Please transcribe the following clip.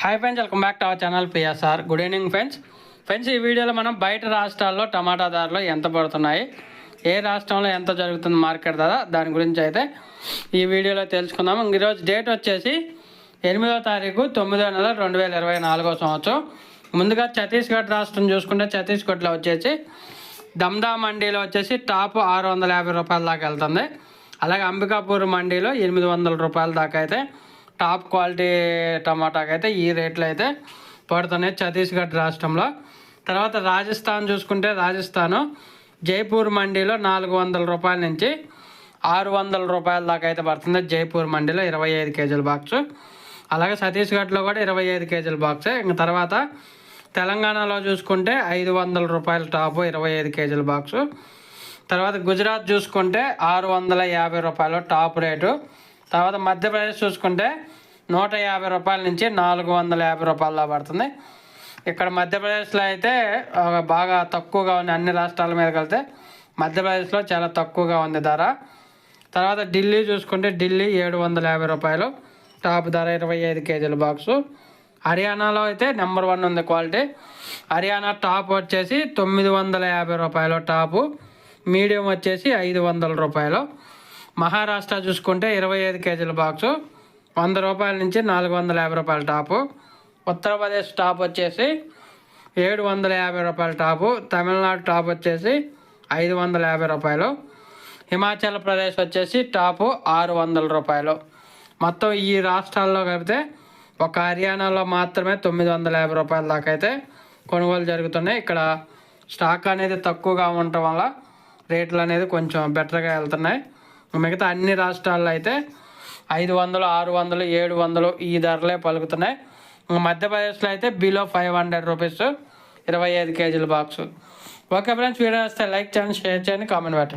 Hi friends, welcome back to our channel PSR. Good evening friends. ఈ వీడియోలో మనం బయట రాష్ట్రాల్లో టమాటా ధరలు ఎంత పడుతున్నాయి, ఏ రాష్ట్రంలో ఎంత జరుగుతుంది మార్కెట్ ధర, దాని గురించి అయితే ఈ వీడియోలో తెలుసుకుందాం. ఈరోజు డేట్ వచ్చేసి 8వ తారీఖు 9వ నెల 2024 సంవత్సరం. ముందుగా ఛత్తీస్గఢ్ రాష్ట్రం చూసుకుంటే ఛత్తీస్గఢ్లో వచ్చేసి దమ్దా మండీలో వచ్చేసి టాప్ 650 రూపాయల దాకా వెళ్తుంది. అలాగే అంబికాపూర్ మండీలో 800 రూపాయల దాకా అయితే టాప్ క్వాలిటీ టమాటాకి అయితే ఈ రేట్లు అయితే పడుతున్నాయి ఛత్తీస్గఢ్ రాష్ట్రంలో. తర్వాత రాజస్థాన్ చూసుకుంటే రాజస్థాను జైపూర్ మండీలో 400 రూపాయల నుంచి 600 రూపాయల దాకా అయితే పడుతుంది. జైపూర్ మండీలో 25 కేజీల బాక్సు. అలాగే ఛత్తీస్గఢ్లో కూడా 25 కేజీల బాక్సే. ఇంకా తర్వాత తెలంగాణలో చూసుకుంటే 500 రూపాయల టాపు 25 కేజీల బాక్సు. తర్వాత గుజరాత్ చూసుకుంటే 650 రూపాయలు టాప్ రేటు. తర్వాత మధ్యప్రదేశ్ చూసుకుంటే 150 రూపాయల నుంచి 450 రూపాయల పడుతుంది. ఇక్కడ మధ్యప్రదేశ్లో అయితే బాగా తక్కువగా ఉంది. అన్ని రాష్ట్రాల మీద కలిస్తే మధ్యప్రదేశ్లో చాలా తక్కువగా ఉంది ధర. తర్వాత ఢిల్లీ చూసుకుంటే ఢిల్లీ 750 రూపాయలు టాప్ ధర 25 కేజీల బాక్సు. హర్యానాలో అయితే నెంబర్ 1 ఉంది క్వాలిటీ. హర్యానా టాప్ వచ్చేసి 950 రూపాయలు టాపు, మీడియం వచ్చేసి 500 రూపాయలు. మహారాష్ట్ర చూసుకుంటే 25 కేజీల బాక్సు 100 రూపాయల నుంచి 450 రూపాయల టాపు. ఉత్తరప్రదేశ్ టాప్ వచ్చేసి 750 రూపాయల టాపు. తమిళనాడు టాప్ వచ్చేసి 550 రూపాయలు. హిమాచల్ ప్రదేశ్ వచ్చేసి టాపు 600 రూపాయలు. మొత్తం ఈ రాష్ట్రాల్లో కలిపితే ఒక హర్యానాలో మాత్రమే 950 రూపాయల దాకా అయితే కొనుగోలు జరుగుతున్నాయి. ఇక్కడ స్టాక్ అనేది తక్కువగా ఉండటం వల్ల రేట్లు అనేది కొంచెం బెటర్గా వెళ్తున్నాయి. మిగతా అన్ని రాష్ట్రాల్లో అయితే 500, 600, 700 ఈ ధరలే పలుకుతున్నాయి. మధ్యప్రదేశ్లో అయితే బిలో 500 రూపీస్ 25 కేజీల బాక్సు. ఓకే ఫ్రెండ్స్, వీడియో వస్తే లైక్ చేయండి, షేర్ చేయండి, కామెంట్ పెట్టండి.